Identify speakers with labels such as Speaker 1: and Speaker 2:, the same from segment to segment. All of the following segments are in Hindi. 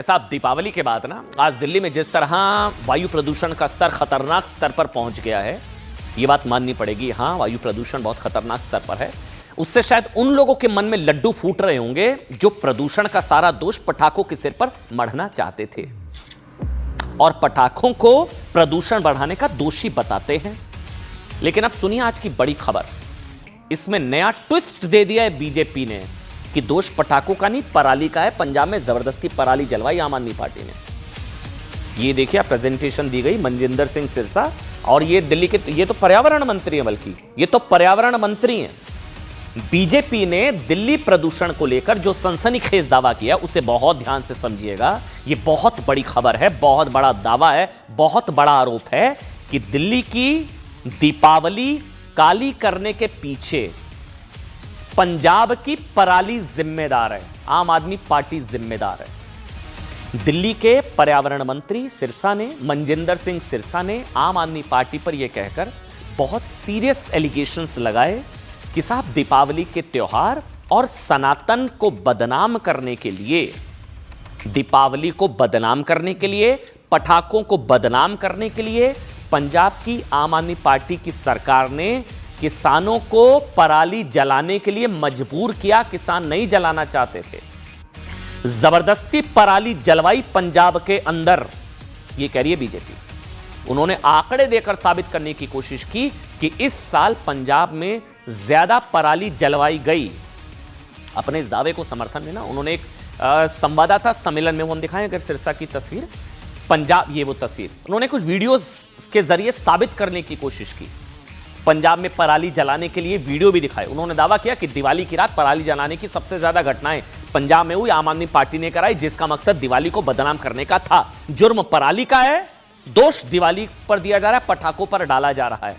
Speaker 1: साहब, दीपावली के बाद ना आज दिल्ली में जिस तरह वायु प्रदूषण का स्तर खतरनाक स्तर पर पहुंच गया है, ये बात माननी पड़ेगी। हाँ, वायु प्रदूषण बहुत खतरनाक स्तर पर है। उससे शायद उन लोगों के मन में लड्डू फूट रहे होंगे जो प्रदूषण का सारा दोष पटाखों के सिर पर मढ़ना चाहते थे और पटाखों को प्रदूषण बढ़ाने का दोषी बताते हैं। लेकिन अब सुनिए आज की बड़ी खबर। इसमें नया ट्विस्ट दे दिया है बीजेपी ने कि दोष पटाखों का नहीं, पराली का है। पंजाब में जबरदस्ती पराली जलवाई आम आदमी पार्टी ने। ये देखिए, प्रेजेंटेशन दी गई मनजिंदर सिंह सिरसा, और ये दिल्ली के, ये तो पर्यावरण मंत्री हैं, बल्कि ये तो पर्यावरण मंत्री हैं। बीजेपी ने दिल्ली प्रदूषण को लेकर जो सनसनीखेज दावा किया उसे बहुत ध्यान से समझिएगा। ये बहुत बड़ी खबर है, बहुत बड़ा दावा है, बहुत बड़ा आरोप है कि दिल्ली की दीपावली काली करने के पीछे पंजाब की पराली जिम्मेदार है, आम आदमी पार्टी जिम्मेदार है। दिल्ली के पर्यावरण मंत्री सिरसा ने, मनजिंदर सिंह सिरसा ने आम आदमी पार्टी पर यह कहकर बहुत सीरियस एलिगेशंस लगाए कि साहब, दीपावली के त्योहार और सनातन को बदनाम करने के लिए, दीपावली को बदनाम करने के लिए, पटाखों को बदनाम करने के लिए पंजाब की आम आदमी पार्टी की सरकार ने किसानों को पराली जलाने के लिए मजबूर किया। किसान नहीं जलाना चाहते थे, जबरदस्ती पराली जलवाई पंजाब के अंदर, ये कह रही है बीजेपी। उन्होंने आंकड़े देकर साबित करने की कोशिश की कि इस साल पंजाब में ज्यादा पराली जलवाई गई। अपने इस दावे को समर्थन में ना उन्होंने एक संवाददाता सम्मेलन में, वो हम दिखाएं अगर सिरसा की तस्वीर, पंजाब, ये वो तस्वीर, उन्होंने कुछ वीडियोस के जरिए साबित करने की कोशिश की। पंजाब में पराली जलाने के लिए वीडियो भी दिखाए। उन्होंने दावा किया कि दिवाली की रात पराली जलाने की सबसे ज्यादा घटनाएं पंजाब में हुई, आम आदमी पार्टी ने कराई, जिसका मकसद दिवाली को बदनाम करने का था। जुर्म पराली का है, दोष दिवाली पर दिया जा रहा है, पटाखों पर डाला जा रहा है।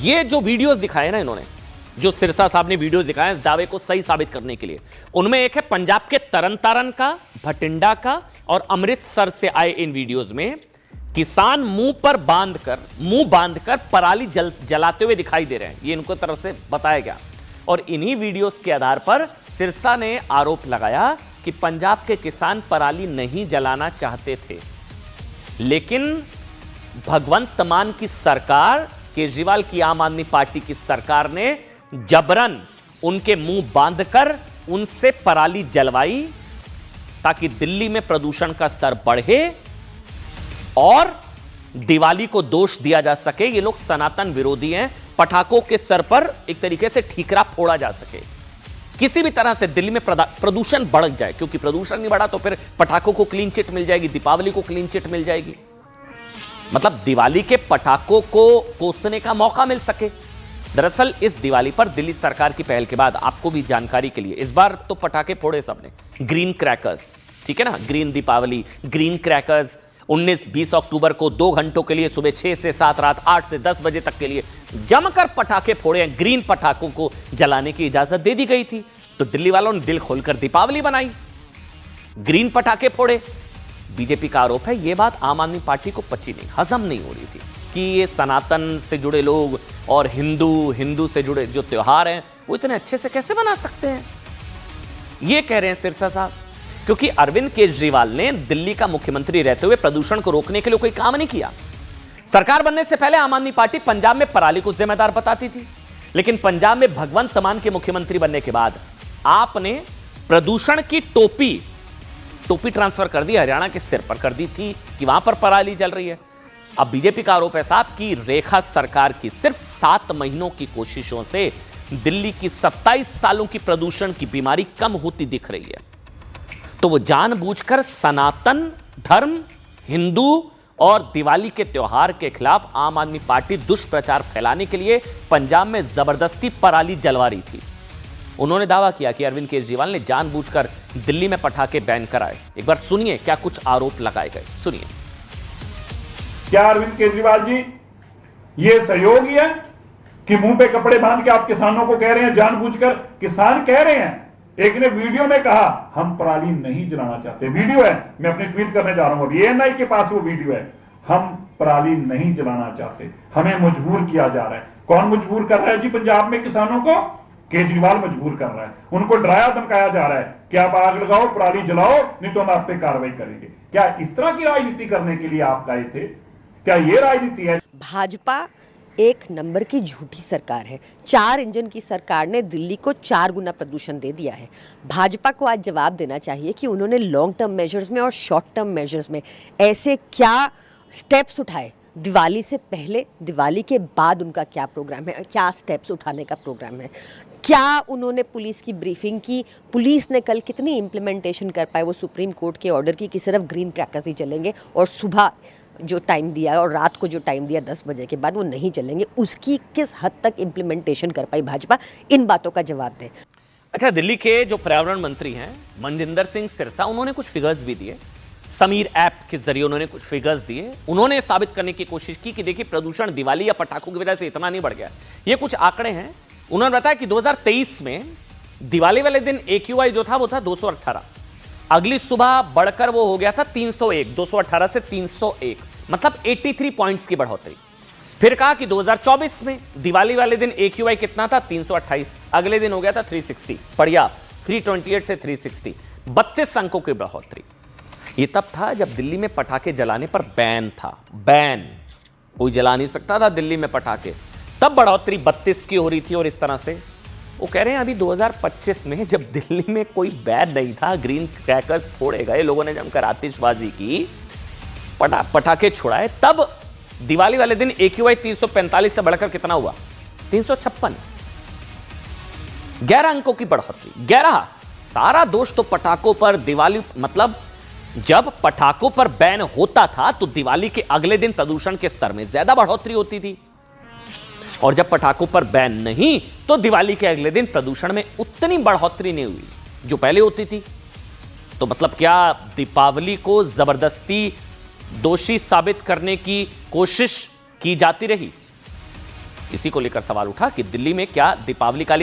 Speaker 1: ये जो वीडियोस दिखाए ना इन्होंने, जो सिरसा साहब ने वीडियोस दिखाए इस दावे को सही साबित करने के लिए, उनमें एक है पंजाब के तरन तारण का, भटिंडा का और अमृतसर से आए इन वीडियोस में किसान मुंह बांधकर पराली जलाते हुए दिखाई दे रहे हैं। ये इनको तरफ से बताया गया, और इन्हीं वीडियोस के आधार पर सिरसा ने आरोप लगाया कि पंजाब के किसान पराली नहीं जलाना चाहते थे, लेकिन भगवंत मान की सरकार, केजरीवाल की आम आदमी पार्टी की सरकार ने जबरन उनके मुंह बांधकर उनसे पराली जलवाई ताकि दिल्ली में प्रदूषण का स्तर बढ़े और दिवाली को दोष दिया जा सके। ये लोग सनातन विरोधी हैं, पटाखों के सर पर एक तरीके से ठीकरा फोड़ा जा सके, किसी भी तरह से दिल्ली में प्रदूषण बढ़ जाए, क्योंकि प्रदूषण नहीं बढ़ा तो फिर पटाखों को क्लीन चिट मिल जाएगी, दीपावली को क्लीन चिट मिल जाएगी, मतलब दिवाली के पटाखों को कोसने का मौका मिल सके। दरअसल इस दिवाली पर दिल्ली सरकार की पहल के बाद, आपको भी जानकारी के लिए, इस बार तो पटाखे फोड़े सबने, ग्रीन क्रैकर्स, ठीक है ना, ग्रीन दीपावली, ग्रीन क्रैकर्स 19-20 अक्टूबर को 2 घंटों के लिए सुबह 6 से 7, रात 8 से 10 बजे तक के लिए जमकर पटाखे फोड़े हैं। ग्रीन पटाखों को जलाने की इजाजत दे दी गई थी, तो दिल्ली वालों ने दिल खोलकर दीपावली बनाई, ग्रीन पटाखे फोड़े। बीजेपी का आरोप है यह बात आम आदमी पार्टी को पची नहीं, हजम नहीं हो रही थी कि ये सनातन से जुड़े लोग और हिंदू से जुड़े जो त्योहार हैं वो इतने अच्छे से कैसे बना सकते हैं। ये कह रहे हैं सिरसा साहब, क्योंकि अरविंद केजरीवाल ने दिल्ली का मुख्यमंत्री रहते हुए प्रदूषण को रोकने के लिए कोई काम नहीं किया। सरकार बनने से पहले आम आदमी पार्टी पंजाब में पराली को जिम्मेदार बताती थी, लेकिन पंजाब में भगवंत मान के मुख्यमंत्री बनने के बाद आपने प्रदूषण की टोपी ट्रांसफर कर दी, हरियाणा के सिर पर कर दी थी कि वहां पर पराली जल रही है। अब बीजेपी का आरोप है साहब कि रेखा सरकार की सिर्फ 7 महीनों की कोशिशों से दिल्ली की 27 सालों की प्रदूषण की बीमारी कम होती दिख रही है। तो वो जानबूझकर सनातन धर्म, हिंदू और दिवाली के त्योहार के खिलाफ आम आदमी पार्टी दुष्प्रचार फैलाने के लिए पंजाब में जबरदस्ती पराली जलवा रही थी। उन्होंने दावा किया कि अरविंद केजरीवाल ने जानबूझकर दिल्ली में पटाखे बैन कराए। एक बार सुनिए क्या कुछ आरोप लगाए गए, सुनिए।
Speaker 2: क्या अरविंद केजरीवाल जी ये सहयोगी है कि मुंह पे कपड़े बांध के आप किसानों को कह रहे हैं जानबूझकर? किसान कह रहे हैं, एक ने वीडियो में कहा हम पराली नहीं जलाना चाहते, वीडियो है, मैं अपने ट्वीट करने जा रहा हूं, अभी एएनआई के पास वो वीडियो है, हम पराली नहीं जलाना चाहते, हमें मजबूर किया जा रहा है। कौन मजबूर कर रहा है जी पंजाब में किसानों को? केजरीवाल मजबूर कर रहा है, उनको डराया धमकाया जा रहा है कि आप आग लगाओ, पराली जलाओ, नहीं तो हम आप पे कार्रवाई करेंगे। क्या इस तरह की राजनीति करने के लिए आप गए थे? क्या ये राजनीति है?
Speaker 3: भाजपा एक नंबर की झूठी सरकार है। 4 इंजन की सरकार ने दिल्ली को 4 गुना प्रदूषण दे दिया है। भाजपा को आज जवाब देना चाहिए कि उन्होंने लॉन्ग टर्म मेजर्स में और शॉर्ट टर्म मेजर्स में ऐसे क्या स्टेप्स उठाए। दिवाली से पहले, दिवाली के बाद उनका क्या प्रोग्राम है, क्या स्टेप्स उठाने का प्रोग्राम है, क्या उन्होंने पुलिस की ब्रीफिंग की, पुलिस ने कल कितनी इम्प्लीमेंटेशन कर पाए वो सुप्रीम कोर्ट के ऑर्डर की कि सिर्फ ग्रीन क्रैकर्स ही चलेंगे और सुबह जो टाइम दिया और रात को जो टाइम दिया 10 बजे के बाद वो नहीं चलेंगे, उसकी किस हद तक इम्प्लीमेंटेशन कर पाई भाजपा, इन बातों का जवाब दें।
Speaker 1: अच्छा, दिल्ली के जो पर्यावरण मंत्री हैं मनजिंदर सिंह सिरसा, उन्होंने कुछ फिगर्स भी दिए। समीर ऐप के जरिए उन्होंने कुछ फिगर्स दिए। उन्होंने साबित करने की कोशिश की कि देखिए प्रदूषण दिवाली या पटाखों की वजह से इतना नहीं बढ़ गया। ये कुछ आंकड़े हैं। उन्होंने बताया कि 2023 में दिवाली वाले दिन AQI जो था वो था 218, अगली सुबह बढ़कर वो हो गया था 301, 218 से 301, मतलब 83 पॉइंट्स की बढ़ोतरी। फिर कहा कि 2024 में दिवाली वाले दिन AQI कितना था 328, अगले दिन हो गया था 360, बढ़िया 328 से 360, 32 अंकों की बढ़ोतरी। ये तब था जब दिल्ली में पटाखे जलाने पर बैन था, बैन, कोई जला नहीं सकता था दिल्ली में पटाखे, तब बढ़ोतरी 32 की हो रही थी। और इस तरह से वो कह रहे हैं अभी 2025 में जब दिल्ली में कोई बैन नहीं था, ग्रीन क्रैकर्स फोड़े गए, लोगों ने जमकर आतिशबाजी की, पटाखे छुड़ाए, तब दिवाली वाले दिन AQI 345 से बढ़कर कितना हुआ 356, 11 अंकों की बढ़ोतरी। 11, सारा दोष तो पटाखों पर। दिवाली मतलब जब पटाखों पर बैन होता था तो दिवाली के अगले दिन प्रदूषण के स्तर में ज्यादा बढ़ोतरी होती थी, और जब पटाखों पर बैन नहीं तो दिवाली के अगले दिन प्रदूषण में उतनी बढ़ोतरी नहीं हुई जो पहले होती थी। तो मतलब क्या दीपावली को जबरदस्ती दोषी साबित करने की कोशिश की जाती रही? इसी को लेकर सवाल उठा कि दिल्ली में क्या दीपावली का